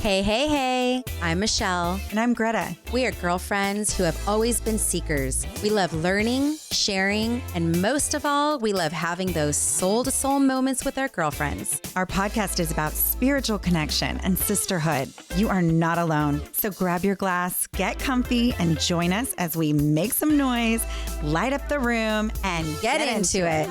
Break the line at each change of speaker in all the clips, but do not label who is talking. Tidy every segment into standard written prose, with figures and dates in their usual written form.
Hey, hey, hey, I'm Michelle.
And I'm Greta.
We are girlfriends who have always been seekers. We love learning, sharing, and most of all, we love having those soul-to-soul moments with our girlfriends.
Our podcast is about spiritual connection and sisterhood. You are not alone. So grab your glass, get comfy, and join us as we make some noise, light up the room, and
Get into it.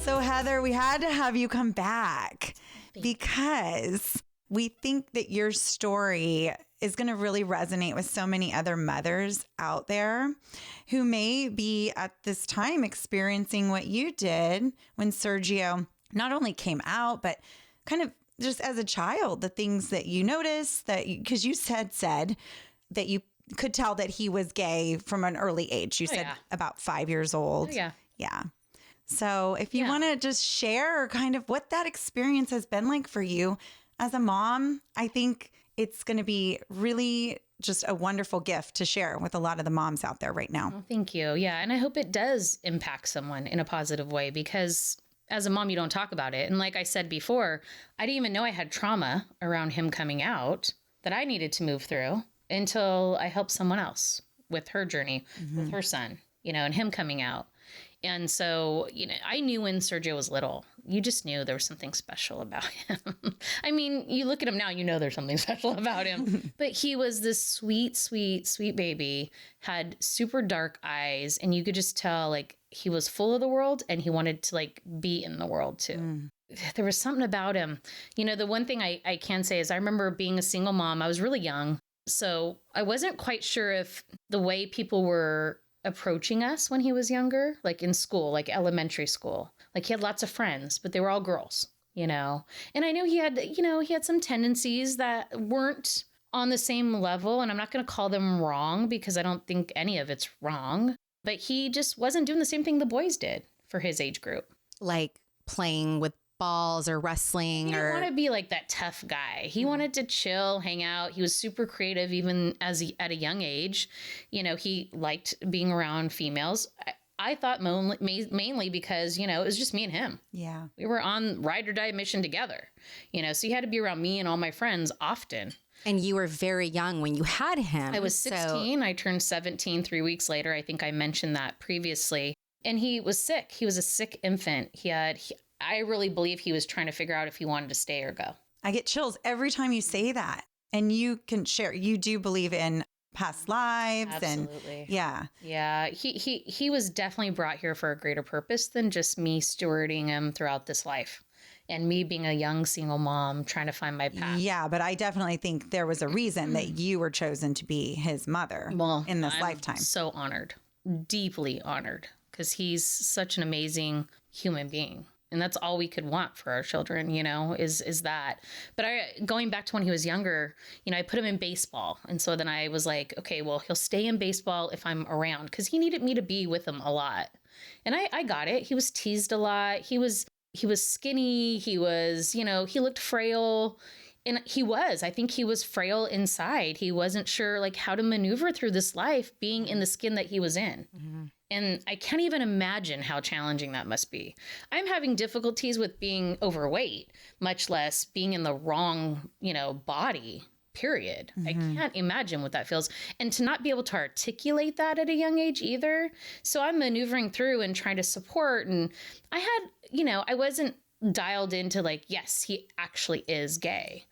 So Heather, we had to have you come back because we think that your story is going to really resonate with so many other mothers out there who may be at this time experiencing what you did when Sergio not only came out, but kind of just as a child, the things that you noticed that because you said that you could tell that he was gay from an early age. You said about 5 years old.
Yeah.
So if you want to just share kind of what that experience has been like for you as a mom, I think it's going to be really just a wonderful gift to share with a lot of the moms out there right now.
Well, thank you. Yeah. And I hope it does impact someone in a positive way because as a mom, you don't talk about it. And like I said before, I didn't even know I had trauma around him coming out that I needed to move through until I helped someone else with her journey, with her son, and him coming out. And so, I knew when Sergio was little, you just knew there was something special about him. I mean, you look at him now, there's something special about him. But he was this sweet, sweet, sweet baby, had super dark eyes. And you could just tell, he was full of the world and he wanted to, be in the world, too. There was something about him. The one thing I can say is I remember being a single mom. I was really young. So I wasn't quite sure if the way people were approaching us when he was younger, in school, elementary school, he had lots of friends, but they were all girls, and I knew he had some tendencies that weren't on the same level. And I'm not going to call them wrong because I don't think any of it's wrong, but he just wasn't doing the same thing the boys did for his age group.
Like playing with balls or wrestling.
He didn't want to be that tough guy. He wanted to chill, hang out. He was super creative even at a young age. He liked being around females. I thought mainly because, it was just me and him.
Yeah.
We were on ride or die mission together, so he had to be around me and all my friends often.
And you were very young when you had him.
I was 16. I turned 17 3 weeks later. I think I mentioned that previously. And he was sick. He was a sick infant. I really believe he was trying to figure out if he wanted to stay or go.
I get chills every time you say that. And you can share, you do believe in past lives.
Absolutely.
And yeah.
Yeah. He was definitely brought here for a greater purpose than just me stewarding him throughout this life and me being a young single mom trying to find my path.
Yeah. But I definitely think there was a reason that you were chosen to be his mother in this lifetime.
So honored, deeply honored, because he's such an amazing human being. And that's all we could want for our children, is that. But going back to when he was younger, I put him in baseball. And so then I was like, okay, well, he'll stay in baseball if I'm around because he needed me to be with him a lot. And I got it. He was teased a lot. He was skinny. He was, he looked frail. And I think he was frail inside. He wasn't sure how to maneuver through this life being in the skin that he was in. Mm-hmm. And I can't even imagine how challenging that must be. I'm having difficulties with being overweight, much less being in the wrong, body, period. Mm-hmm. I can't imagine what that feels. And to not be able to articulate that at a young age either. So I'm maneuvering through and trying to support. And I had, I wasn't dialed into yes, he actually is gay.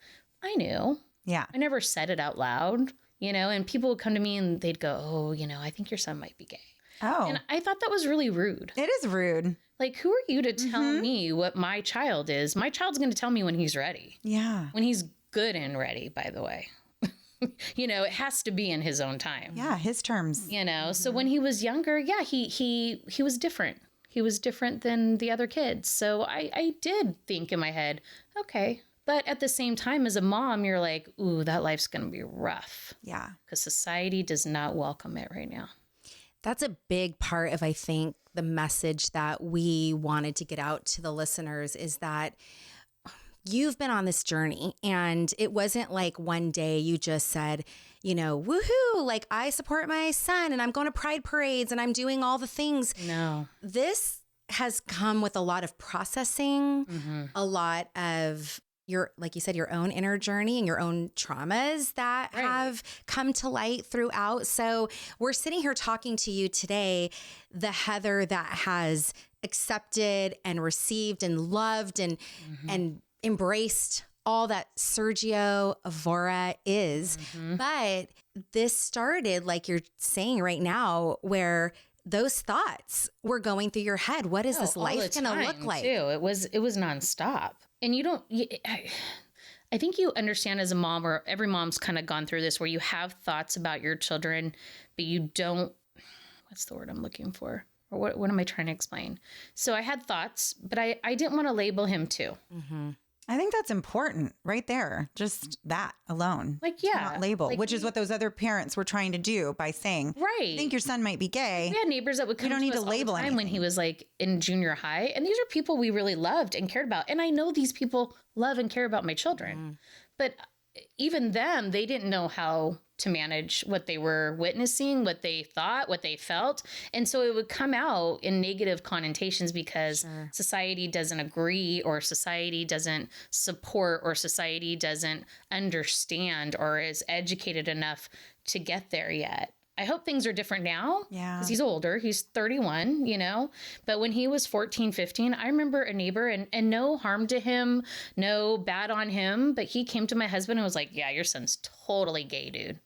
I knew.
Yeah.
I never said it out loud, and people would come to me and they'd go, oh, I think your son might be gay.
Oh.
And I thought that was really rude.
It is rude.
Who are you to tell me what my child is? My child's going to tell me when he's ready.
Yeah.
When he's good and ready, by the way. It has to be in his own time.
Yeah, his terms.
So when he was younger, he was different. He was different than the other kids. So I did think in my head, okay. But at the same time, as a mom, you're like, ooh, that life's going to be rough.
Yeah.
Because society does not welcome it right now.
That's a big part of, I think, the message that we wanted to get out to the listeners is that you've been on this journey and it wasn't like one day you just said, woohoo, I support my son and I'm going to pride parades and I'm doing all the things.
No.
This has come with a lot of processing, a lot of like you said, your own inner journey and your own traumas that have come to light throughout. So we're sitting here talking to you today, the Heather that has accepted and received and loved and embraced all that Sergio Evora is. But this started, like you're saying right now, where those thoughts were going through your head. What is this life going to look like?
Too. It was nonstop. And you don't, I think you understand as a mom, or every mom's kind of gone through this, where you have thoughts about your children, but you don't, what's the word I'm looking for? Or what am I trying to explain? So I had thoughts, but I didn't want to label him too.
I think that's important right there. Just that alone.
Like,
to not label, like, which is what those other parents were trying to do by saying, I think your son might be gay.
We had neighbors that would come to us all the time when he was like in junior high. And these are people we really loved and cared about. And I know these people love and care about my children. But even them, they didn't know how to manage what they were witnessing, what they thought, what they felt. And so it would come out in negative connotations because society doesn't agree, or society doesn't support, or society doesn't understand or is educated enough to get there yet. I hope things are different now.
Yeah.
Because he's older. He's 31, you know. But when he was 14, 15, I remember a neighbor, and no harm to him, no bad on him. But he came to my husband and was like, yeah, your son's totally gay, dude.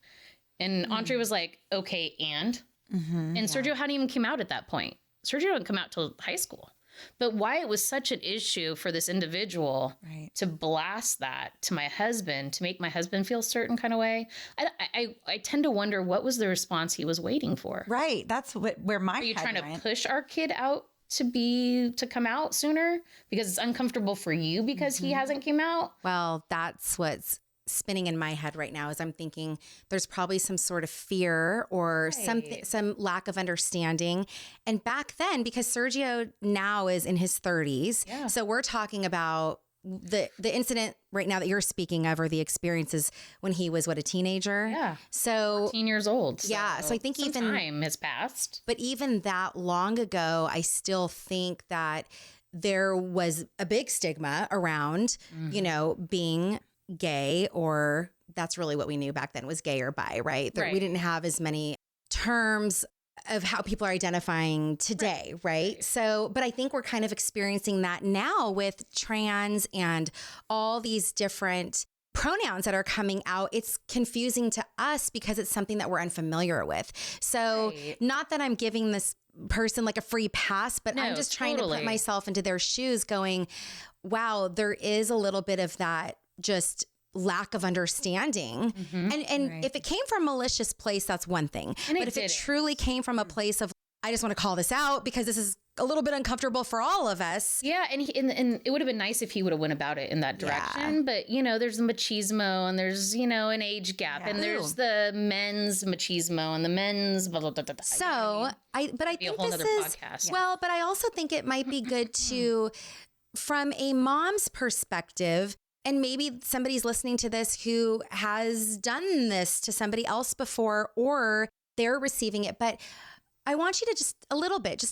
And Andre was like, okay, and? And Sergio hadn't even come out at that point. Sergio didn't come out till high school. But why it was such an issue for this individual to blast that to my husband, to make my husband feel a certain kind of way, I tend to wonder, what was the response he was waiting for?
Right. That's where my head went.
Are you trying to push our kid out to come out sooner because it's uncomfortable for you because he hasn't come out?
Well, that's what's spinning in my head right now, is I'm thinking there's probably some sort of fear or some lack of understanding. And back then, because Sergio now is in his 30s, so we're talking about the incident right now that you're speaking of, or the experiences when he was a teenager.
Yeah.
So
14 years old. So
so I think even
time has passed.
But even that long ago, I still think that there was a big stigma around, you know, being gay, or that's really what we knew back then, was gay or bi, right? We didn't have as many terms of how people are identifying today, right? So, but I think we're kind of experiencing that now with trans and all these different pronouns that are coming out. It's confusing to us because it's something that we're unfamiliar with. So not that I'm giving this person like a free pass, but I'm just trying to put myself into their shoes going, wow, there is a little bit of that just lack of understanding. And if it came from a malicious place, that's one thing. But if it truly came from a place of, I just want to call this out because this is a little bit uncomfortable for all of us.
Yeah. And it would have been nice if he would have went about it in that direction. But, you know, there's the machismo, and there's, you know, an age gap, and there's the men's machismo and the men's blah, blah, blah, blah.
So I think this is, podcast. Well, but I also think it might be good to, from a mom's perspective, and maybe somebody's listening to this who has done this to somebody else before, or they're receiving it. But I want you to just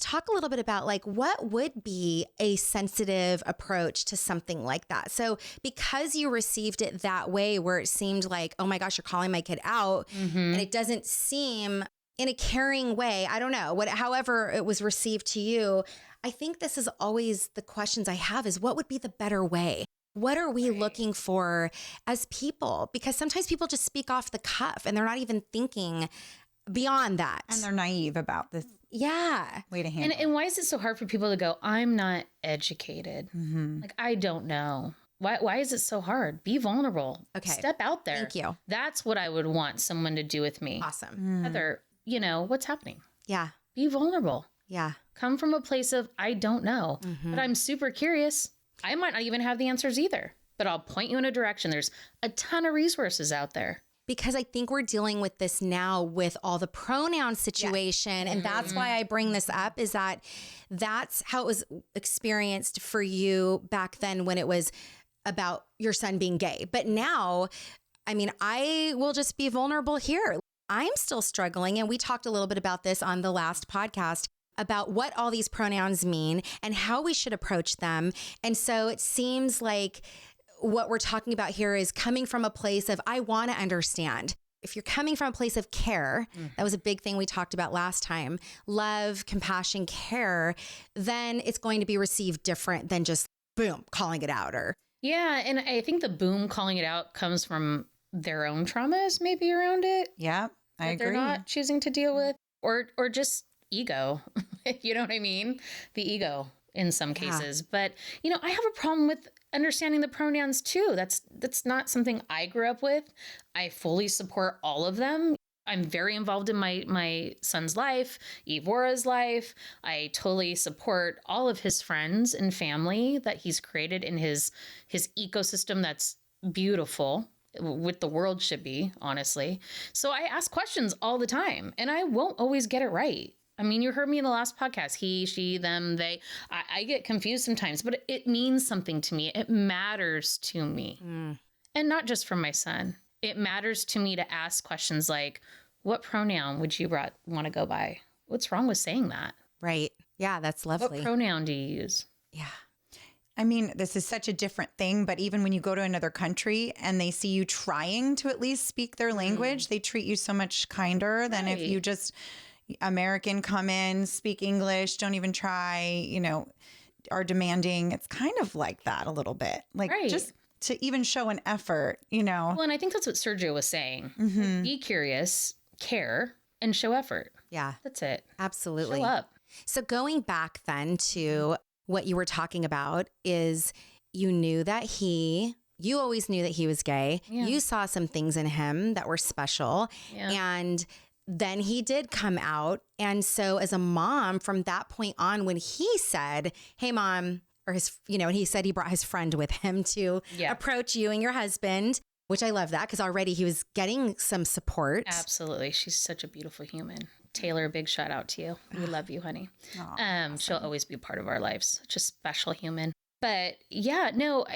talk a little bit about, like, what would be a sensitive approach to something like that. So because you received it that way, where it seemed like, oh my gosh, you're calling my kid out, and it doesn't seem in a caring way. I don't know, however it was received to you. I think this is always the questions I have, is what would be the better way? What are we looking for as people? Because sometimes people just speak off the cuff and they're not even thinking beyond that.
And they're naive about this.
Yeah.
Way to handle it.
And why is it so hard for people to go, I'm not educated? Like, I don't know. Why is it so hard? Be vulnerable.
Okay.
Step out there.
Thank you.
That's what I would want someone to do with me.
Awesome.
Heather, you know, what's happening?
Yeah.
Be vulnerable.
Yeah.
Come from a place of, I don't know, but I'm super curious. I might not even have the answers either, but I'll point you in a direction. There's a ton of resources out there.
Because I think we're dealing with this now with all the pronoun situation. And that's why I bring this up, is that that's how it was experienced for you back then when it was about your son being gay. But now, I mean, I will just be vulnerable here. I'm still struggling. And we talked a little bit about this on the last podcast. about what all these pronouns mean and how we should approach them. And so it seems like what we're talking about here is coming from a place of, I want to understand. If you're coming from a place of care, that was a big thing we talked about last time, love, compassion, care, then it's going to be received different than just boom, calling it out. Or
Yeah. And I think the boom calling it out comes from their own traumas maybe around it.
Yeah, I
that
agree.
They're not choosing to deal with, or just ego. You know what I mean? The ego in some cases. But, I have a problem with understanding the pronouns too. That's not something I grew up with. I fully support all of them. I'm very involved in my son's life, Evora's life. I totally support all of his friends and family that he's created in his ecosystem that's beautiful, what the world should be, honestly. So I ask questions all the time, and I won't always get it right. I mean, you heard me in the last podcast, he, she, them, they. I get confused sometimes, but it means something to me. It matters to me. And not just for my son. It matters to me to ask questions like, what pronoun would you want to go by? What's wrong with saying that?
right. Yeah, that's lovely.
What pronoun do you use?
Yeah.
I mean, this is such a different thing, but even when you go to another country and they see you trying to at least speak their language, they treat you so much kinder than if you just American come in, speak English, don't even try, are demanding. It's kind of like that a little bit, like just to even show an effort,
Well, and I think that's what Sergio was saying. Be curious, care, and show effort.
Yeah,
That's it.
absolutely.
Show up.
So going back then to what you were talking about is you always knew that he was gay.
Yeah.
You saw some things in him that were special.
Yeah.
And then he did come out. And so as a mom, from that point on, when he said, hey, mom, or and he said he brought his friend with him to approach you and your husband, which I love that because already he was getting some support.
Absolutely. She's such a beautiful human. Taylor, a big shout out to you. We love you, honey.
Awesome.
She'll always be part of our lives. Such a special human. But yeah, no,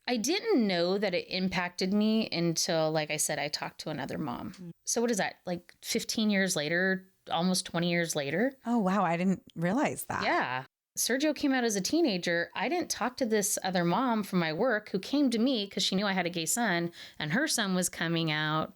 I didn't know that it impacted me until, like I said, I talked to another mom. So what is that? Like 15 years later, almost 20 years later?
Oh, wow. I didn't realize that.
Yeah. Sergio came out as a teenager. I didn't talk to this other mom from my work who came to me because she knew I had a gay son and her son was coming out.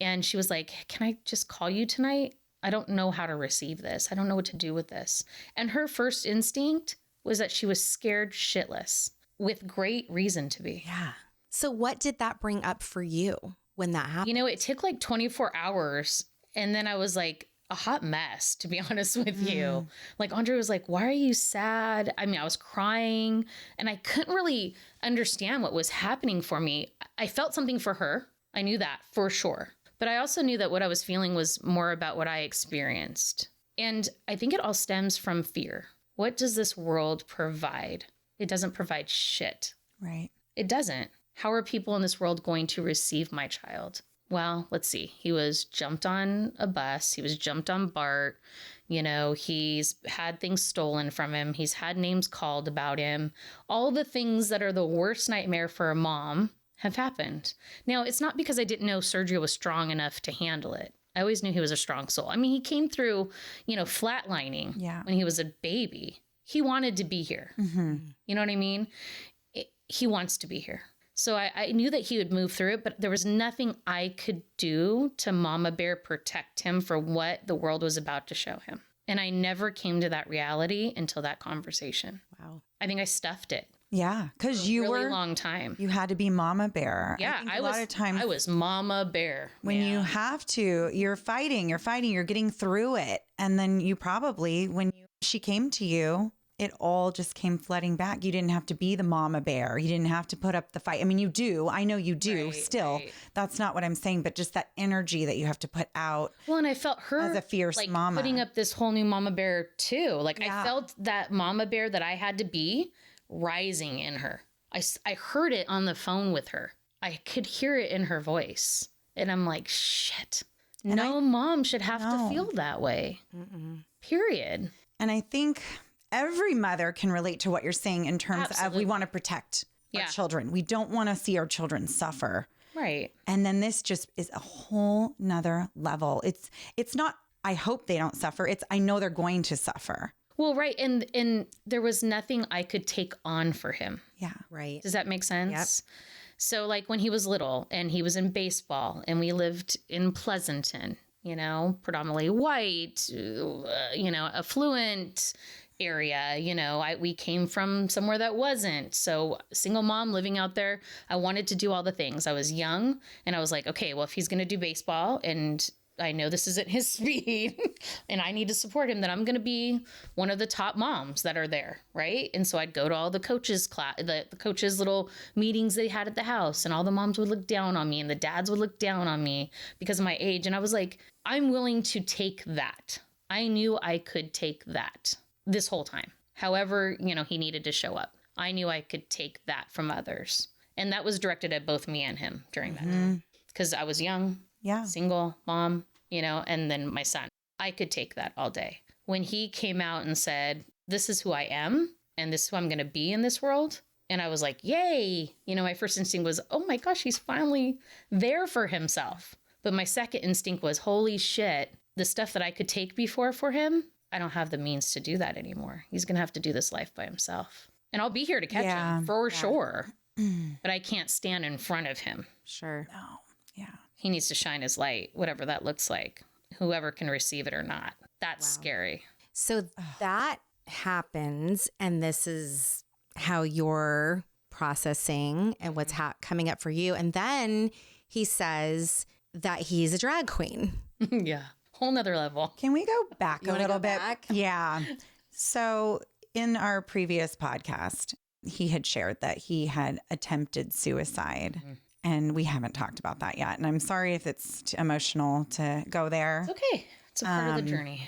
And she was like, can I just call you tonight? I don't know how to receive this. I don't know what to do with this. And her first instinct was that she was scared shitless, with great reason to be.
Yeah. So what did that bring up for you when that happened?
It took like 24 hours. And then I was like a hot mess, to be honest with you. Like Andre was like, why are you sad? I mean, I was crying and I couldn't really understand what was happening for me. I felt something for her. I knew that for sure. But I also knew that what I was feeling was more about what I experienced. And I think it all stems from fear. What does this world provide? It doesn't provide shit.
Right.
It doesn't. How are people in this world going to receive my child? Well, let's see. He was jumped on a bus. He was jumped on BART. He's had things stolen from him. He's had names called about him. All the things that are the worst nightmare for a mom have happened. Now, it's not because I didn't know Sergio was strong enough to handle it. I always knew he was a strong soul. I mean, he came through, flatlining when he was a baby. He wanted to be here. You know what I mean? He wants to be here. So I knew that he would move through it, but there was nothing I could do to Mama Bear protect him for what the world was about to show him. And I never came to that reality until that conversation.
Wow.
I think I stuffed it.
Yeah, because you
really
were
long time.
You had to be Mama Bear.
Yeah,
I lot of times
I was Mama Bear.
when you have to, you're fighting, you're getting through it, and then you probably she came to you, it all just came flooding back. You didn't have to be the Mama Bear. You didn't have to put up the fight. I mean, you do. I know you do. Still, that's not what I'm saying, but just that energy that you have to put out.
Well, and I felt her
as a fierce mama
putting up this whole new Mama Bear too. Like I felt that Mama Bear that I had to be rising in her. I heard it on the phone with her. I could hear it in her voice. And I'm like, shit. And no mom should have to feel that way. Period.
And I think every mother can relate to what you're saying in terms of we want to protect our children. We don't want to see our children suffer.
Right.
And then this just is a whole nother level. It's not I hope they don't suffer. It's, I know they're going to suffer.
Well, right. And there was nothing I could take on for him.
Yeah.
Right.
Does that make sense?
Yep.
So like when he was little and he was in baseball and we lived in Pleasanton, you know, predominantly white, you know, affluent area, you know, we came from somewhere that wasn't. So single mom living out there, I wanted to do all the things. I was young and I was like, okay, well, if he's going to do baseball and I know this isn't his speed and I need to support him, then I'm going to be one of the top moms that are there. Right. And so I'd go to all the coaches class, the coaches little meetings they had at the house, and all the moms would look down on me and the dads would look down on me because of my age. And I was like, I'm willing to take that. I knew I could take that this whole time. However, you know, he needed to show up. I knew I could take that from others. And that was directed at both me and him during that time because I was young.
Yeah.
Single mom, you know, and then my son. I could take that all day. When he came out and said, this is who I am and this is who I'm going to be in this world. And I was like, yay. You know, my first instinct was, oh my gosh, he's finally there for himself. But my second instinct was, holy shit, the stuff that I could take before for him, I don't have the means to do that anymore. He's going to have to do this life by himself. And I'll be here to catch him for sure. But I can't stand in front of him.
Sure.
No. Yeah.
He needs to shine his light, whatever that looks like, whoever can receive it or not. That's scary.
So that happens, and this is how you're processing and what's coming up for you. And then he says that he's a drag queen.
Yeah. Whole nother level.
Can we go back
You
a
wanna
little
go
bit?
back?
Yeah. So in our previous podcast, he had shared that he had attempted suicide. And we haven't talked about that yet. And I'm sorry if it's too emotional to go there.
It's okay. It's a part of the journey.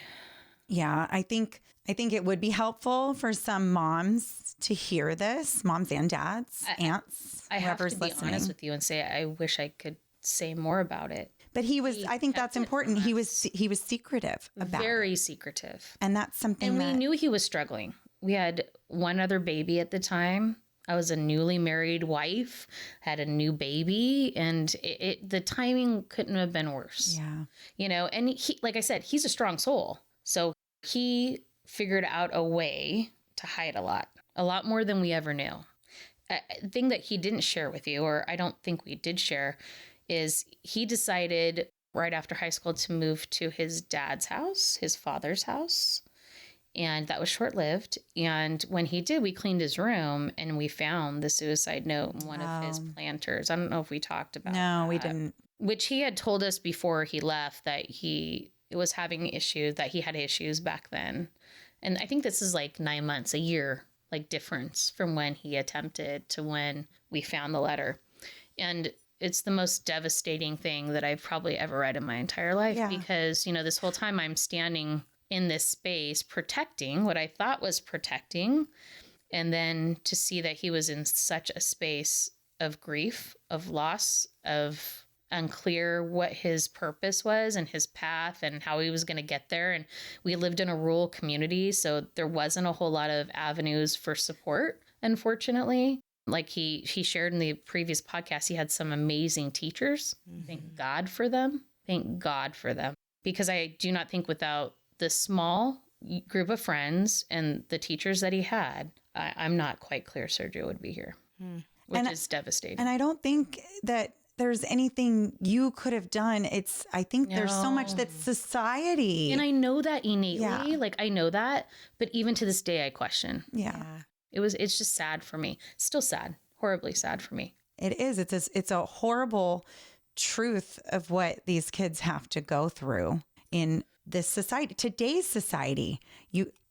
Yeah, I think it would be helpful for some moms to hear this, moms and dads, aunts,
I have
whoever's
to be
listening.
honest with you and say, I wish I could say more about it.
But he was, I think
kept
that's
it
important.
from
He was secretive about it.
Very secretive.
And that's something
And
that
we knew he was struggling. We had one other baby at the time. I was a newly married wife, had a new baby, and the timing couldn't have been worse.
Yeah.
You know, and he, like I said, he's a strong soul. So he figured out a way to hide a lot more than we ever knew. A thing that he didn't share with you, or I don't think we did share, is he decided right after high school to move to his dad's house, his father's house. And that was short-lived. And when he did, we cleaned his room and we found the suicide note in one of his planters. I don't know if we talked about
No,
that.
we didn't.
Which he had told us before he left that he was having issues, that he had issues back then. And I think this is like 9 months, a year, like difference from when he attempted to when we found the letter. And it's the most devastating thing that I've probably ever read in my entire life because, you know, this whole time I'm standing in this space protecting what I thought was protecting. And then to see that he was in such a space of grief, of loss, of unclear what his purpose was and his path and how he was going to get there. And we lived in a rural community, so there wasn't a whole lot of avenues for support, unfortunately. Like he shared in the previous podcast, he had some amazing teachers. Thank God for them. Thank God for them. Because I do not think without the small group of friends and the teachers that he had, I'm not quite clear Sergio would be here, which is devastating.
And I don't think that there's anything you could have done. I think there's so much that society.
And I know that innately,
Yeah.
like I know that, but even to this day I question.
Yeah.
It's just sad for me. Still sad, horribly sad for me.
It is. It's a horrible truth of what these kids have to go through in this society, today's society.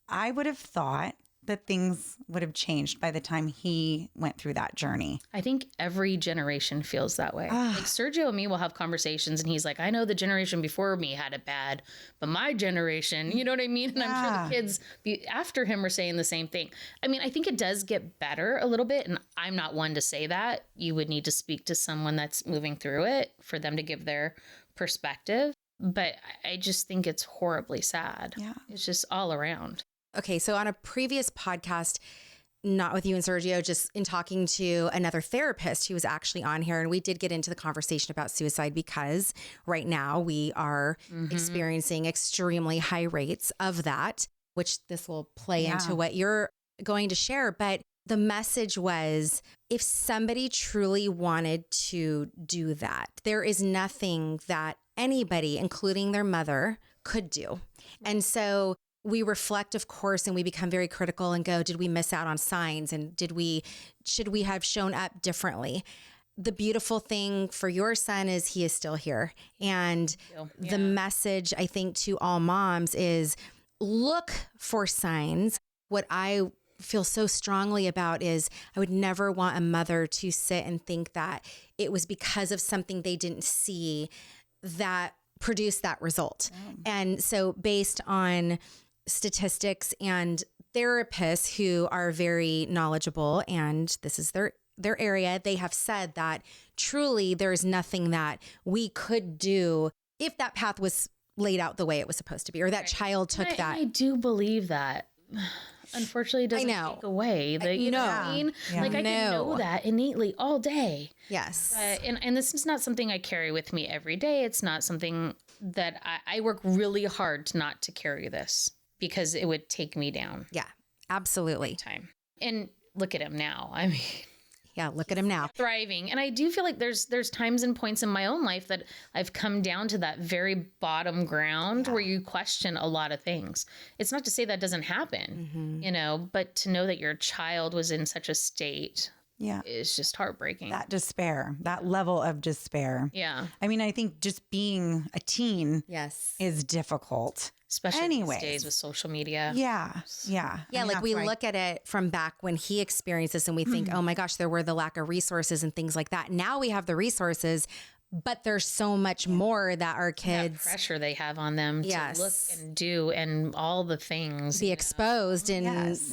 I would have thought that things would have changed by the time he went through that journey.
I think every generation feels that way. Like Sergio and me will have conversations and he's like, I know the generation before me had it bad, but my generation, you know what I mean? And I'm sure the kids after him are saying the same thing. I mean, I think it does get better a little bit. And I'm not one to say that. You would need to speak to someone that's moving through it for them to give their perspective. But I just think it's horribly sad.
Yeah.
It's just all around.
Okay, so on a previous podcast, not with you and Sergio, just in talking to another therapist who was actually on here. And we did get into the conversation about suicide because right now we are experiencing extremely high rates of that, which this will play into what you're going to share. But the message was, if somebody truly wanted to do that, there is nothing that anybody, including their mother, could do. And so we reflect, of course, and we become very critical and go, did we miss out on signs? And should we have shown up differently? The beautiful thing for your son is he is still here. And the message, I think, to all moms is look for signs. What I feel so strongly about is I would never want a mother to sit and think that it was because of something they didn't see that produced that result. And so based on statistics and therapists who are very knowledgeable, and this is their area, they have said that truly there's nothing that we could do if that path was laid out the way it was supposed to be, or that child took that.
I do believe that. Unfortunately, it doesn't take away the, you know what I mean?
Yeah.
Like I can know that innately all day.
Yes.
And this is not something I carry with me every day. It's not something that I work really hard not to carry this, because it would take me down.
Yeah, absolutely.
Time. And look at him now. I mean,
yeah, look at him now.
Thriving. And I do feel like there's times and points in my own life that I've come down to that very bottom ground where you question a lot of things. It's not to say that doesn't happen, you know, but to know that your child was in such a state is just heartbreaking.
That despair, that level of despair.
Yeah.
I mean, I think just being a teen is difficult.
Especially these days with social media.
Yeah.
Yeah. I mean, like we look at it from back when he experienced this and we think, oh my gosh, there were the lack of resources and things like that. Now we have the resources, but there's so much more that our kids,
that pressure they have on them to look and do and all the things,
be exposed in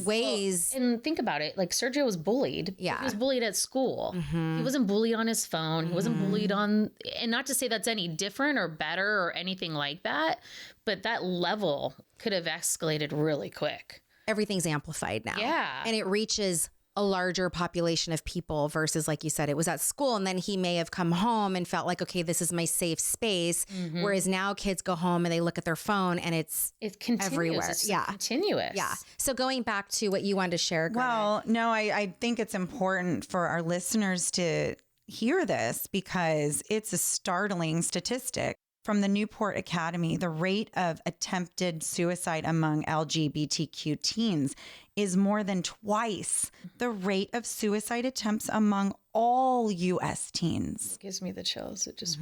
ways.
Well, and think about it, like Sergio was bullied.
Yeah.
He was bullied at school. He wasn't bullied on his phone. He wasn't bullied on, and not to say that's any different or better or anything like that, but that level could have escalated really quick.
Everything's amplified now.
Yeah.
And it reaches a larger population of people versus, like you said, it was at school and then he may have come home and felt like, okay, this is my safe space. Whereas now kids go home and they look at their phone and it's everywhere.
It's continuous.
Yeah. So going back to what you wanted to share, Greta.
Well, no, I think it's important for our listeners to hear this because it's a startling statistic. From the Newport Academy, the rate of attempted suicide among LGBTQ teens is more than twice the rate of suicide attempts among all U.S. teens.
It gives me the chills. It just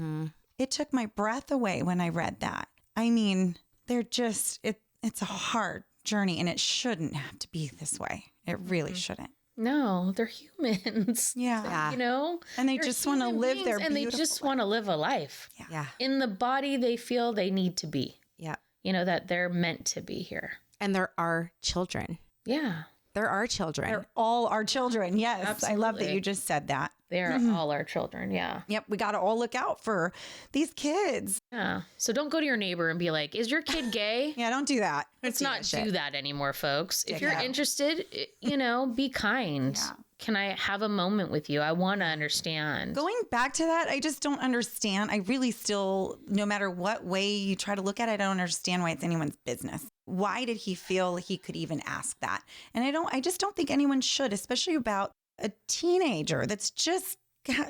It took my breath away when I read that. I mean, they're just, it's a hard journey and it shouldn't have to be this way. It really shouldn't.
No, they're humans.
Yeah.
You know?
And they just want to live their
and they just want to live a life.
Yeah.
In the body they feel they need to be.
Yeah.
You know, that they're meant to be here.
And there are children.
Yeah.
There are children.
They're all our children. Yes.
Absolutely.
I love that you just said that.
They're all our children. Yeah.
Yep. We got to all look out for these kids.
Yeah. So don't go to your neighbor and be like, is your kid gay?
Yeah. Don't do that.
Let's not do that anymore, folks. If you're interested, you know, be kind.
Yeah.
Can I have a moment with you? I want to understand.
Going back to that, I just don't understand. I really still, no matter what way you try to look at it, I don't understand why it's anyone's business. Why did he feel he could even ask that? And I just don't think anyone should, especially about a teenager that's just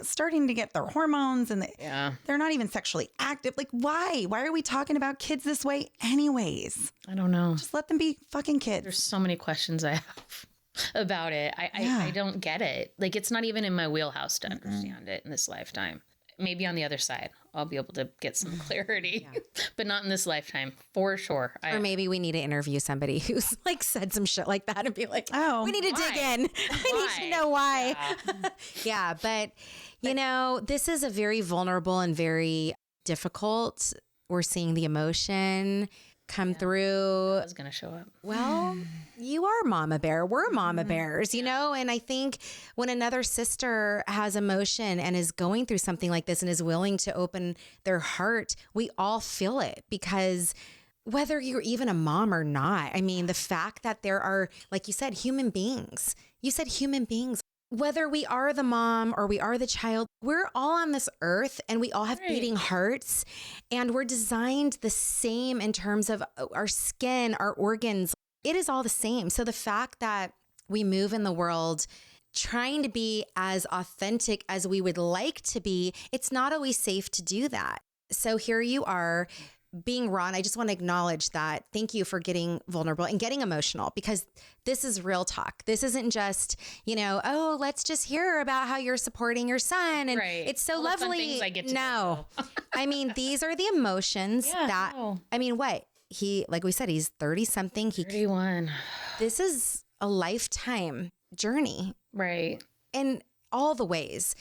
starting to get their hormones and they're not even sexually active. Like, why? Why are we talking about kids this way anyways?
I don't know.
Just let them be fucking kids.
There's so many questions I have about it. I don't get it. Like, it's not even in my wheelhouse to understand it in this lifetime. Maybe on the other side, I'll be able to get some clarity, but not in this lifetime, for sure.
Or maybe we need to interview somebody who's like said some shit like that and be like, oh, we need to dig in. I need to know why. Yeah. But, you know, this is a very vulnerable and very difficult. We're seeing the emotion come through.
I was going to show up.
Well, you are Mama Bear. We're Mama Bears, you know? And I think when another sister has emotion and is going through something like this and is willing to open their heart, we all feel it because whether you're even a mom or not. I mean, the fact that there are, like you said, human beings. You said human beings. Whether we are the mom or we are the child, we're all on this earth and we all have beating hearts, and we're designed the same in terms of our skin, our organs. It is all the same. So the fact that we move in the world trying to be as authentic as we would like to be, it's not always safe to do that. So here you are being raw. And I just want to acknowledge that. Thank you for getting vulnerable and getting emotional, because this is real talk. This isn't just, oh, let's just hear about how you're supporting your son. And it's so
all the fun
lovely.
things I get to
No, I mean, these are the emotions I mean, what like we said, he's 30 something.
31.
This is a lifetime journey.
Right.
In all the ways.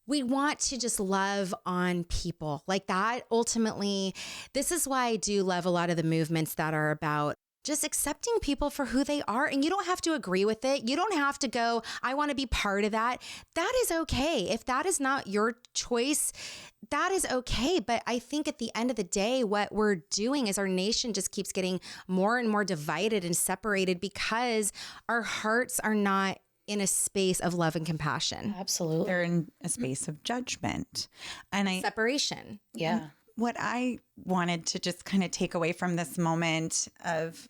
We want to just love on people like that. Ultimately, this is why I do love a lot of the movements that are about just accepting people for who they are. And you don't have to agree with it. You don't have to go, I want to be part of that. That is okay. If that is not your choice, that is okay. But I think at the end of the day, what we're doing is our nation just keeps getting more and more divided and separated because our hearts are not in a space of love and compassion.
Absolutely.
They're in a space of judgment. And
separation.
Yeah.
What I wanted to just kind of take away from this moment of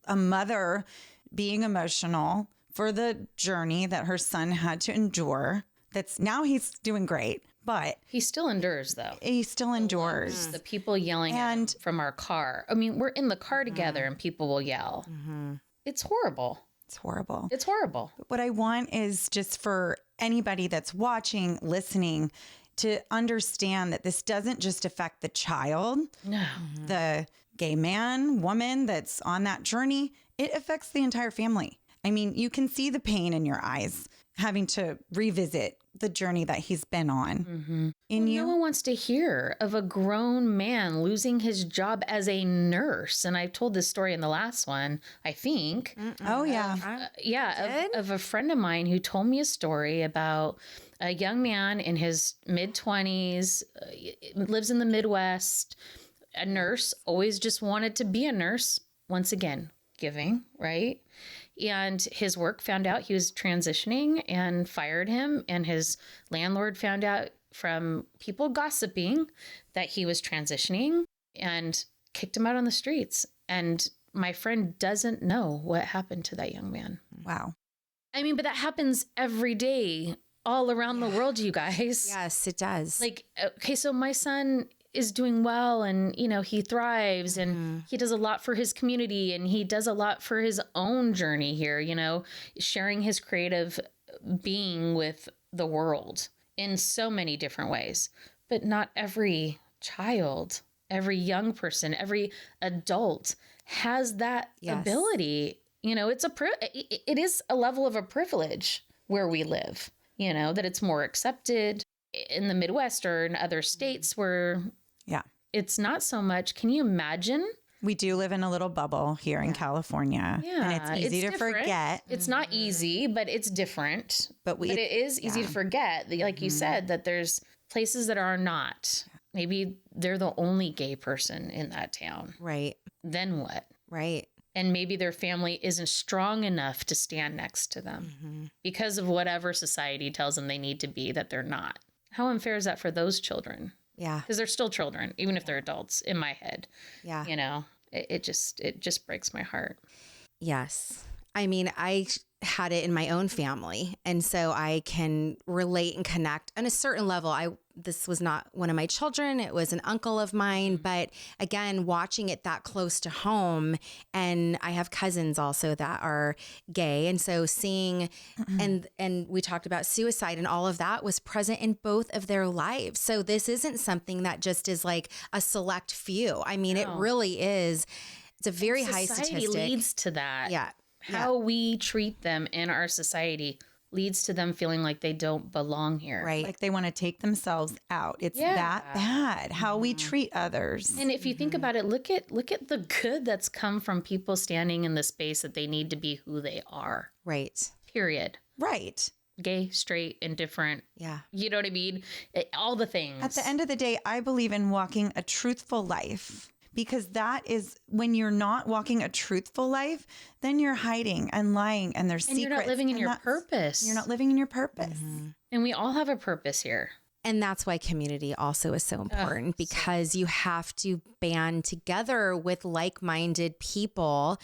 a mother being emotional for the journey that her son had to endure. Now he's doing great, but
he still endures though.
He still endures.
The people yelling at him from our car. I mean, we're in the car together and people will yell. It's horrible.
It's horrible.
It's horrible.
What I want is just for anybody that's watching, listening, to understand that this doesn't just affect the child, the gay man, woman that's on that journey. It affects the entire family. I mean, you can see the pain in your eyes having to revisit the journey that he's been on.
No one wants to hear of a grown man losing his job as a nurse. And I've told this story in the last one, I think.
Oh, yeah.
Of a friend of mine who told me a story about a young man in his mid-20s, lives in the Midwest, a nurse, always just wanted to be a nurse. Once again, giving, right? And his work found out he was transitioning and fired him. And his landlord found out from people gossiping that he was transitioning and kicked him out on the streets. And my friend doesn't know what happened to that young man.
Wow.
I mean, but that happens every day all around the world, you guys.
Yes, it does.
Like, okay, so my son is doing well and, he thrives and he does a lot for his community and he does a lot for his own journey here, sharing his creative being with the world in so many different ways. But not every child, every young person, every adult has that ability. It is a level of a privilege where we live, that it's more accepted in the Midwest or in other states where it's not so much. Can you imagine?
We do live in a little bubble here in California.
Yeah,
and it's easy to
different.
forget.
It's not easy, but it's different. But it is easy to forget, like you said, that there's places that are not. Maybe they're the only gay person in that town.
Right.
Then what?
Right.
And maybe their family isn't strong enough to stand next to them because of whatever society tells them they need to be, that they're not. How unfair is that for those children?
Yeah.
Because they're still children, even if they're adults, in my head.
Yeah.
It just breaks my heart.
Yes. I mean, I had it in my own family. And so I can relate and connect on a certain level. This was not one of my children. It was an uncle of mine. But again, watching it that close to home, and I have cousins also that are gay. And so seeing, and we talked about suicide, and all of that was present in both of their lives. So this isn't something that just is like a select few. I mean, it really is. It's a very high statistic.
Society leads to that.
Yeah.
How we treat them in our society leads to them feeling like they don't belong here.
Right.
Like they want to take themselves out. It's that bad how we treat others.
And if you think about it, look at the good that's come from people standing in the space that they need to be who they are.
Right.
Period.
Right.
Gay, straight, indifferent.
Yeah.
You know what I mean? All the things.
At the end of the day, I believe in walking a truthful life, because that is when you're not walking a truthful life, then you're hiding and lying, and there's secrets.
You're not living in your purpose.
You're not living in your purpose.
And we all have a purpose here.
And that's why community also is so important, because you have to band together with like-minded people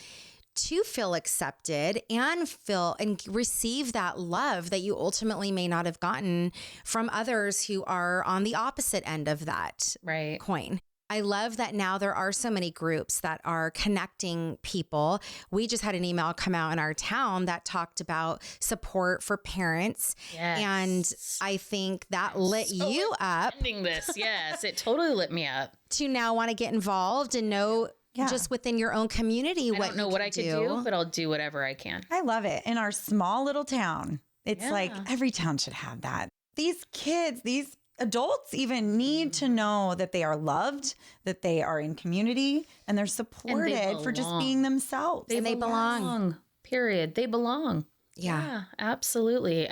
to feel accepted and feel and receive that love that you ultimately may not have gotten from others who are on the opposite end of that coin. I love that now there are so many groups that are connecting people. We just had an email come out in our town that talked about support for parents.
Yes.
And I think that lit you up.
This. Yes, it totally lit me up.
To now want to get involved and know just within your own community
I don't know what I could do, but I'll do whatever I can.
I love it. In our small little town, it's like every town should have that. These kids, these adults even need to know that they are loved, that they are in community, and they're supported for just being themselves.
They belong.
Period. They belong.
Yeah,
absolutely.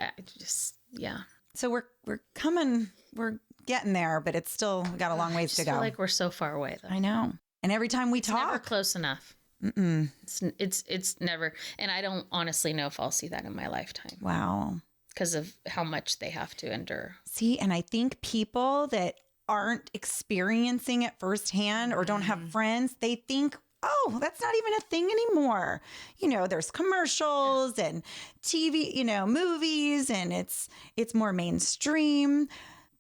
So we're getting there, but it's still, we got a long ways to go.
I feel like we're so far away, though.
I know. And every time we talk,
never close enough. It's never. And I don't honestly know if I'll see that in my lifetime.
Wow.
Because of how much they have to endure.
See, and I think people that aren't experiencing it firsthand or don't have friends, they think, oh, that's not even a thing anymore. You know, there's commercials and TV, you know, movies, and it's more mainstream.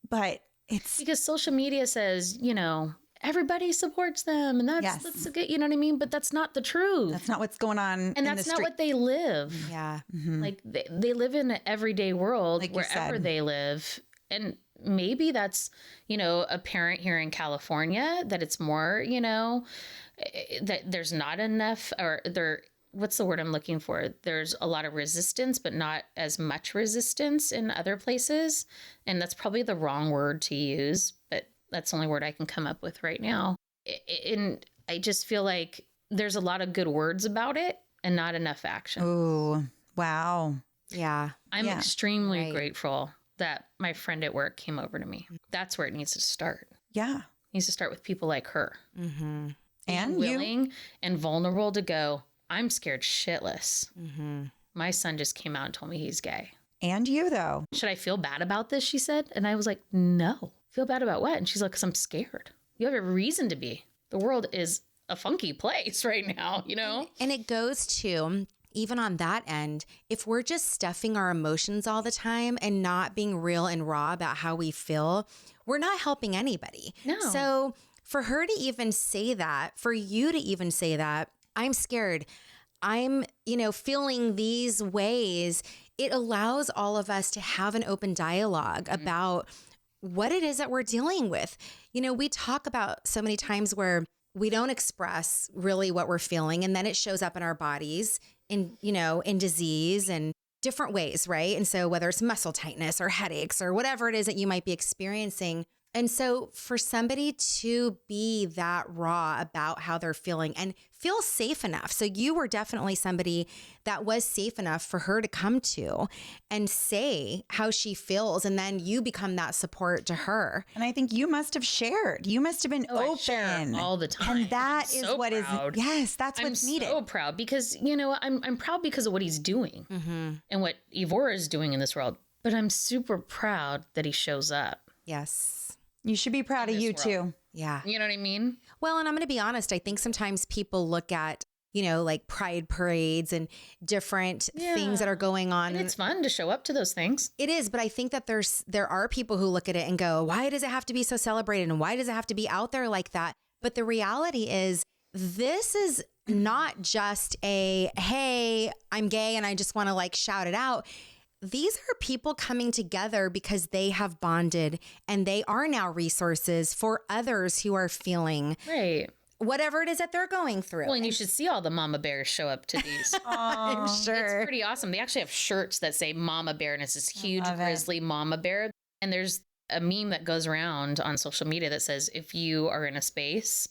But it's
because social media says, you know, everybody supports them, and that's a good, you know what I mean? But that's not the truth.
That's not what's going on.
And that's not what they live.
Yeah.
Mm-hmm.
Like they live in an everyday world, like wherever they live. And maybe that's, you know, apparent here in California that it's more, you know, that there's not enough, or what's the word I'm looking for? There's a lot of resistance, but not as much resistance in other places. And that's probably the wrong word to use, but that's the only word I can come up with right now. And I just feel like there's a lot of good words about it and not enough action.
Oh, wow.
Yeah.
I'm extremely grateful that my friend at work came over to me. That's where it needs to start.
Yeah.
It needs to start with people like her.
Mm-hmm.
And
willing and vulnerable to go, I'm scared shitless. Mm-hmm. My son just came out and told me he's gay.
And you, though.
Should I feel bad about this? She said. And I was like, no. Feel bad about what? And she's like, because I'm scared. You have a reason to be. The world is a funky place right now, you know?
And it goes to, even on that end, if we're just stuffing our emotions all the time and not being real and raw about how we feel, we're not helping anybody.
No.
So for her to even say that, for you to even say that, I'm scared, I'm, you know, feeling these ways, it allows all of us to have an open dialogue about what it is that we're dealing with. You know, we talk about so many times where we don't express really what we're feeling, and then it shows up in our bodies in, you know, in disease and different ways, right? And so whether it's muscle tightness or headaches or whatever it is that you might be experiencing. And so for somebody to be that raw about how they're feeling and feel safe enough. So you were definitely somebody that was safe enough for her to come to and say how she feels. And then you become that support to her.
And I think you must have shared. You must have been open
all the time.
And that is
so
what
proud.
That's what's needed.
I'm so proud because, you know, I'm proud because of what he's doing and what Ivor is doing in this world. But I'm super proud that he shows up.
Yes.
You should be proud of you too.
Yeah.
You know what I mean?
Well, and I'm going to be honest. I think sometimes people look at, you know, like pride parades and different things that are going on.
And it's fun to show up to those things.
It is. But I think that there are people who look at it and go, why does it have to be so celebrated? And why does it have to be out there like that? But the reality is this is not just a, hey, I'm gay and I just want to like shout it out. These are people coming together because they have bonded and they are now resources for others who are feeling whatever it is that they're going through.
Well, and you should see all the mama bears show up to these.
I'm sure.
It's pretty awesome. They actually have shirts that say mama bear, and it's this huge grizzly mama bear. And there's a meme that goes around on social media that says, if you are in a space,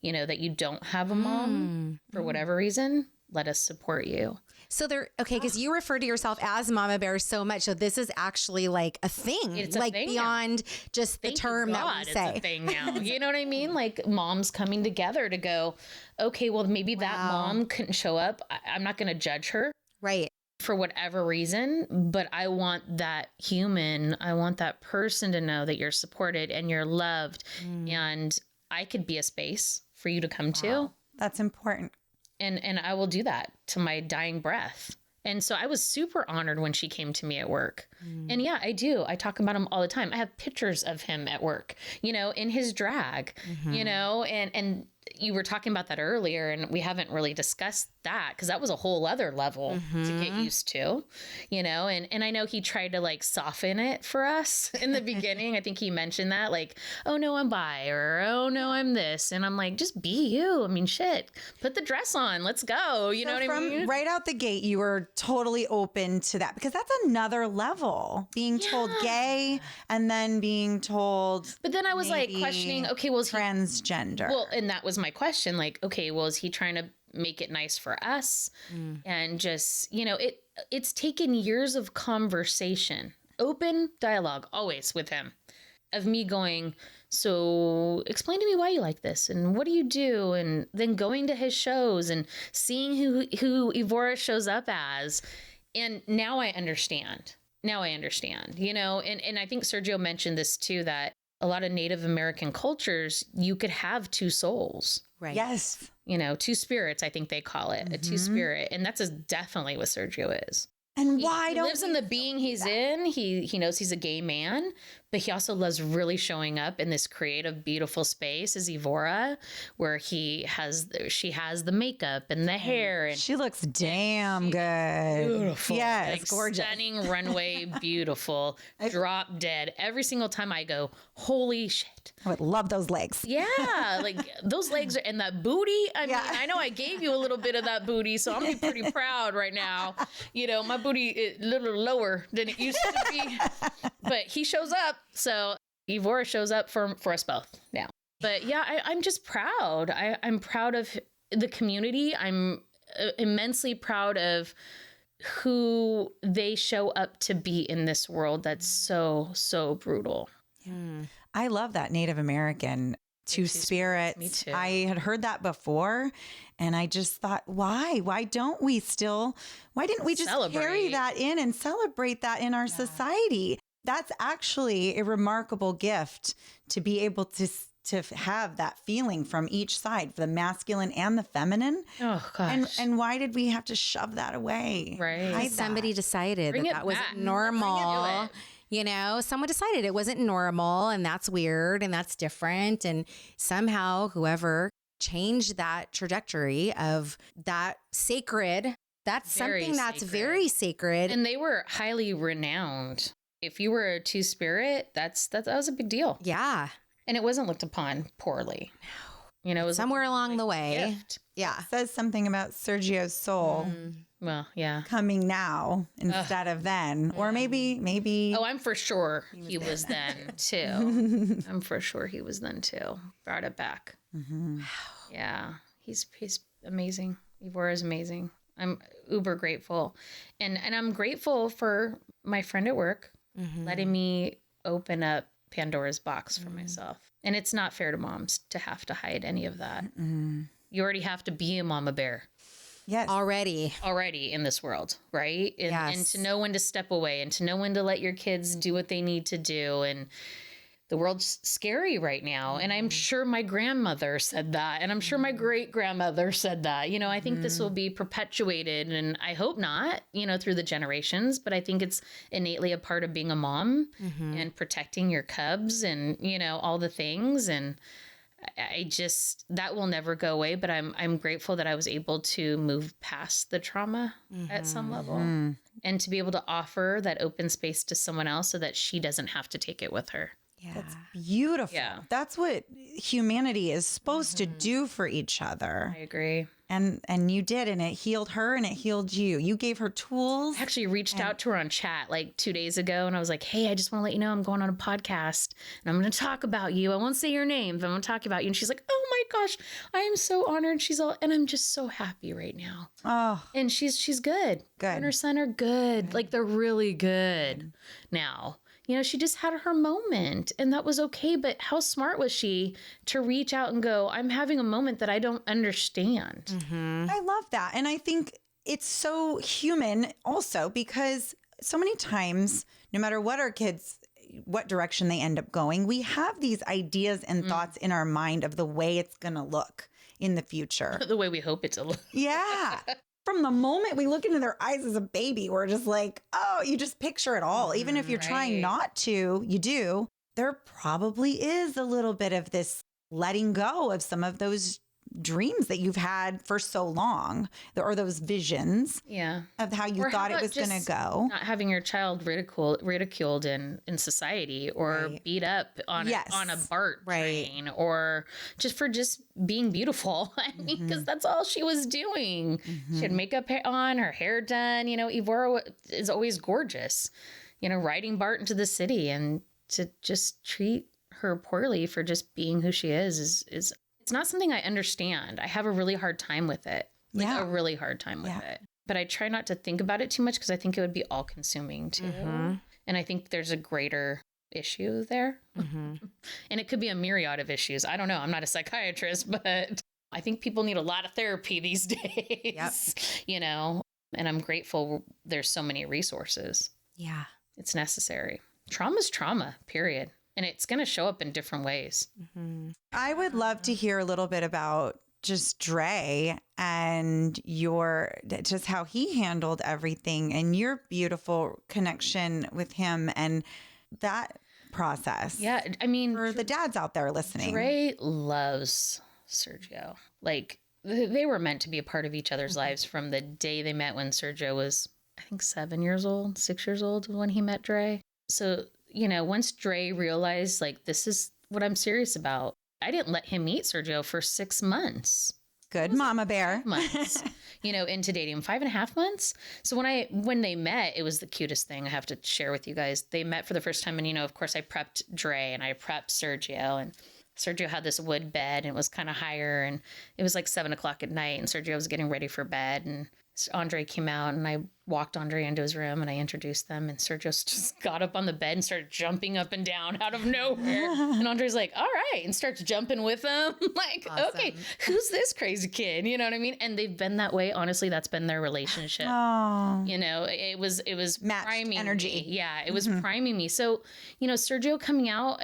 you know, that you don't have a mom for whatever reason, let us support you.
So because you refer to yourself as Mama Bear so much. So this is actually like a thing.
It's a
like
thing
beyond just the
Thank
term
you,
that
God,
we say.
It's a thing now. You know what I mean? Like moms coming together to go, okay, well, maybe that mom couldn't show up. I'm not going to judge her.
Right.
For whatever reason, but I want that human, I want that person to know that you're supported and you're loved, and I could be a space for you to come to.
That's important.
And I will do that to my dying breath. And so I was super honored when she came to me at work. And yeah, I do. I talk about him all the time. I have pictures of him at work, in his drag, and you were talking about that earlier, and we haven't really discussed that because that was a whole other level to get used to, and I know he tried to like soften it for us in the beginning. I think he mentioned that like, oh no, I'm bi, or oh no, I'm this. And I'm like, just be you. I mean, shit, put the dress on. Let's go. You know what I mean?
Right out the gate, you were totally open to that because that's another level, being told gay and then being told.
But then I was like questioning, okay, well, is he
transgender?
Well, and that was my question. Like, okay, well, is he trying to make it nice for us? And just, it's taken years of conversation, open dialogue, always with him, of me going, so explain to me why you like this and what do you do? And then going to his shows and seeing who Evora shows up as. And now I understand. And I think Sergio mentioned this too, that a lot of Native American cultures, you could have two souls.
Right.
Yes.
Two spirits, I think they call it, a two spirit. And that's definitely what Sergio is.
And
He lives in the being he's in. He knows he's a gay man, but he also loves really showing up in this creative, beautiful space as Evora, where she has the makeup and the hair, and
she looks damn good.
Beautiful.
Yes,
like
gorgeous.
Stunning runway, beautiful, drop dead. Every single time I go, holy shit.
I would love those legs.
Yeah, like those legs and that booty. I mean, I know I gave you a little bit of that booty, so I'm pretty proud right now. My booty is a little lower than it used to be, but he shows up. So Evora shows up for us both now. But yeah, I'm just proud. I'm proud of the community. I'm immensely proud of who they show up to be in this world that's so, so brutal.
I love that Native American two spirits.
Me too.
I had heard that before and I just thought, why didn't we just carry that in and celebrate that in our society? That's actually a remarkable gift to be able to have that feeling from each side, the masculine and the feminine.
Oh gosh.
And why did we have to shove that away?
Right.
Somebody decided
Bring it
that wasn't
back.
normal.
Bring it.
Someone decided it wasn't normal and that's weird and that's different. And somehow whoever changed that trajectory of that sacred, that's
Very
something that's
sacred.
very sacred.
And they were highly renowned. If you were a two spirit, that was a big deal.
Yeah.
And it wasn't looked upon poorly. It was
Somewhere along the way.
gift.
Yeah.
Says something about Sergio's soul
Well, yeah.
coming now instead of then. Or maybe.
Oh, I'm for sure he was then too. I'm for sure he was then too. Brought it back. Yeah. He's amazing. Evora is amazing. I'm uber grateful. And I'm grateful for my friend at work letting me open up Pandora's box for myself. And it's not fair to moms to have to hide any of that. You already have to be a mama bear.
Yes.
Already
in this world, right? And,
Yes.
and to know when to step away and to know when to let your kids do what they need to do. And the world's scary right now. And I'm sure my grandmother said that. And I'm sure my great grandmother said that. I think this will be perpetuated, and I hope not, through the generations. But I think it's innately a part of being a mom and protecting your cubs and, all the things. And that will never go away. But I'm grateful that I was able to move past the trauma at some level and to be able to offer that open space to someone else so that she doesn't have to take it with her.
Yeah.
That's beautiful.
Yeah.
That's what humanity is supposed to do for each other.
I agree.
And you did, and it healed her and it healed you. You gave her tools.
I actually reached out to her on chat like 2 days ago, and I was like, hey, I just want to let you know I'm going on a podcast and I'm going to talk about you. I won't say your name, but I'm going to talk about you. And she's like, oh my gosh, I am so honored. And I'm just so happy right now.
Oh,
And she's good.
Good.
Her and her son are good. Like, they're really good now. You know, she just had her moment, and that was okay. But how smart was she to reach out and go, I'm having a moment that I don't understand.
Mm-hmm.
I love that. And I think it's so human also, because so many times, no matter what our kids, what direction they end up going, we have these ideas and thoughts in our mind of the way it's going to look in the future.
The way we hope it to look.
Yeah. From the moment we look into their eyes as a baby, we're just like, oh, you just picture it all. Even if you're trying not to, you do. There probably is a little bit of this letting go of some of those dreams that you've had for so long, or those visions of how you thought it was going to go.
Not having your child ridiculed in society, or beat up on a BART train, or just being beautiful. I mean, because that's all she was doing. She had makeup on, her hair done. You know, Evora is always gorgeous. You know, riding BART into the city, and to just treat her poorly for just being who she is it's not something I understand. I have a really hard time with it. A really hard time with it. But I try not to think about it too much, because I think it would be all consuming too. And I think there's a greater issue there. And it could be a myriad of issues. I don't know. I'm not a psychiatrist, but I think people need a lot of therapy these days. You know, and I'm grateful there's so many resources.
Yeah.
It's necessary. Trauma's trauma, period. And it's going to show up in different ways.
I would love to hear a little bit about just Dre and just how he handled everything, and your beautiful connection with him and that process.
Yeah. I mean,
for the dads out there listening,
Dre loves Sergio. Like, they were meant to be a part of each other's lives from the day they met, when Sergio was, I think, 6 years old when he met Dre. So, you know, once Dre realized, like, this is what I'm serious about, I didn't let him meet Sergio for 6 months.
Good mama bear.
Months, you know, into dating him, 5.5 months. So when they met, it was the cutest thing I have to share with you guys. They met for the first time, and, you know, of course I prepped Dre and I prepped Sergio, and Sergio had this wood bed, and it was kind of higher, and it was like 7:00 at night, and Sergio was getting ready for bed, and Andre came out, and I walked Andre into his room, and I introduced them, and Sergio just got up on the bed and started jumping up and down out of nowhere. And Andre's like, all right, and starts jumping with him. Like, awesome. Okay, who's this crazy kid? You know what I mean? And they've been that way. Honestly, that's been their relationship.
Oh.
You know, it was
matched
priming
energy.
Me. Yeah, it was priming me. So, you know, Sergio coming out,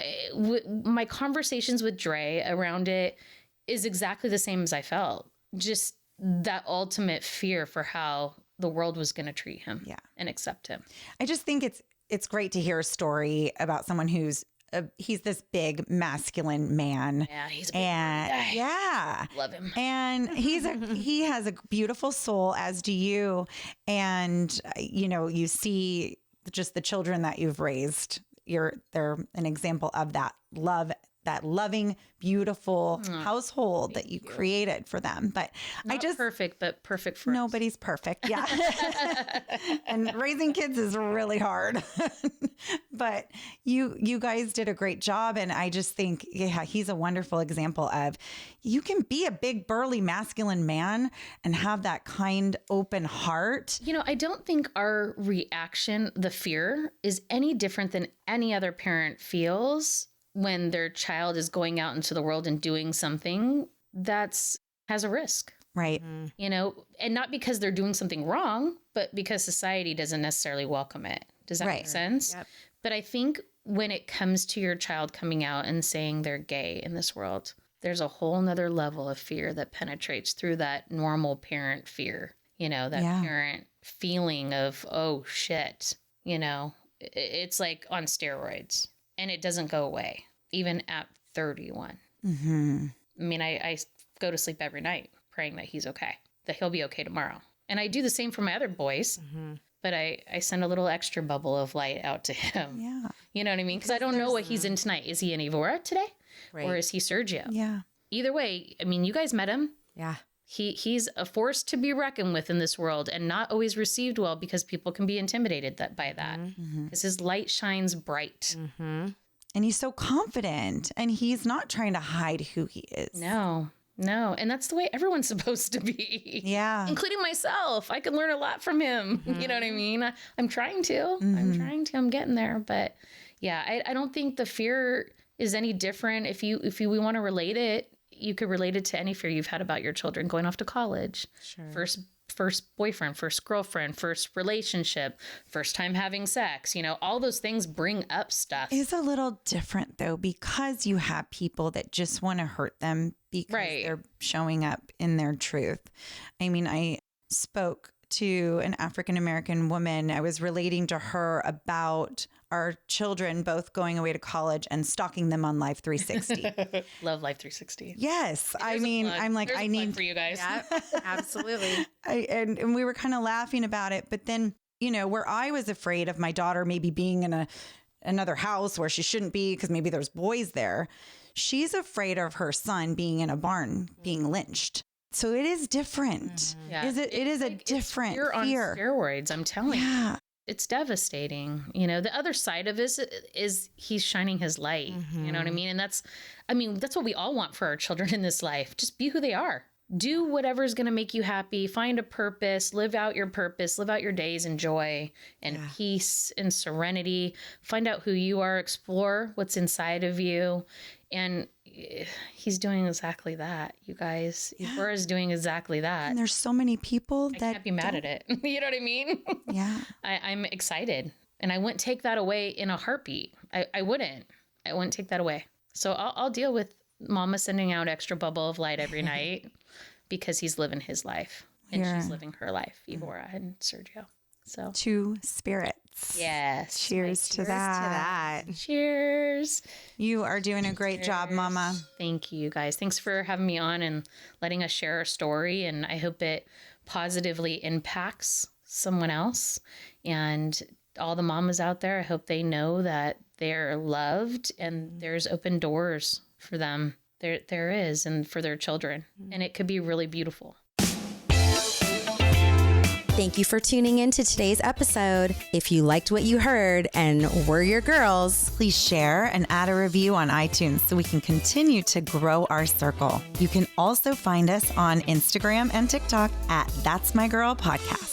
my conversations with Dre around it is exactly the same as I felt. Just that ultimate fear for how the world was going to treat him and accept him.
I just think it's great to hear a story about someone who's he's this big masculine man.
Yeah, he's a big guy.
Yeah.
Love him.
And he has a beautiful soul, as do you. And you know, you see just the children that you've raised. They're an example of that love, that loving, beautiful household that you created for them. But
Not perfect, but perfect for
nobody's perfect. Yeah. And raising kids is really hard. But you guys did a great job. And I just think, he's a wonderful example of, you can be a big, burly, masculine man and have that kind, open heart.
You know, I don't think our reaction, the fear, is any different than any other parent feels when their child is going out into the world and doing something that's has a risk.
Right.
You know, and not because they're doing something wrong, but because society doesn't necessarily welcome it. Does that make sense?
Yep.
But I think when it comes to your child coming out and saying they're gay in this world, there's a whole nother level of fear that penetrates through that normal parent fear, you know, that parent feeling of, oh shit, you know, it's like on steroids. And it doesn't go away, even at 31. I mean, I go to sleep every night praying that he's okay, that he'll be okay tomorrow. And I do the same for my other boys, but I send a little extra bubble of light out to him. Yeah. You know what I mean? Because I don't know what he's in tonight. Is he an Evora today? Right. Or is he Sergio?
Yeah.
Either way, I mean, you guys met him.
Yeah.
He's a force to be reckoned with in this world, and not always received well because people can be intimidated by that. Because his light shines bright.
And he's so confident, and he's not trying to hide who he is.
No. And that's the way everyone's supposed to be.
Yeah.
Including myself. I can learn a lot from him. You know what I mean? I'm trying to. I'm getting there. But yeah, I don't think the fear is any different. If we want to relate it, you could relate it to any fear you've had about your children going off to college. Sure. First boyfriend, first girlfriend, first relationship, first time having sex, all those things bring up stuff.
It's a little different though, because you have people that just want to hurt them because they're showing up in their truth. I mean, I spoke to an African-American woman. I was relating to her about our children both going away to college and stalking them on Life 360.
Love Life 360.
Yes. I mean, I'm like, I need
for you guys.
Yeah, absolutely.
And we were kind of laughing about it. But then, where I was afraid of my daughter maybe being in another house where she shouldn't be because maybe there's boys there, she's afraid of her son being in a barn, being lynched. So it is different.
Yeah.
It is a different fear.
On steroids, I'm telling you. It's devastating. The other side of this is he's shining his light. You know what I mean? And that's what we all want for our children in this life. Just be who they are. Do whatever's going to make you happy. Find a purpose. Live out your purpose. Live out your days in joy and peace and serenity. Find out who you are. Explore what's inside of you. And he's doing exactly that, you guys. Ifora is doing exactly that.
And there's so many people that
I can't be mad at it. You know what I mean?
Yeah.
I'm excited. And I wouldn't take that away in a heartbeat. I wouldn't take that away. So I'll deal with Mama sending out extra bubble of light every night because he's living his life and she's living her life, Ifora and Sergio. So
two spirits.
Yes.
Cheers to that.
Cheers.
You are doing a great job, Mama.
Thank you, guys. Thanks for having me on and letting us share our story. And I hope it positively impacts someone else. And all the mamas out there, I hope they know that they're loved and there's open doors for them. There is, and for their children. And it could be really beautiful.
Thank you for tuning in to today's episode. If you liked what you heard and we're your girls,
please share and add a review on iTunes so we can continue to grow our circle. You can also find us on Instagram and TikTok at That's My Girl Podcast.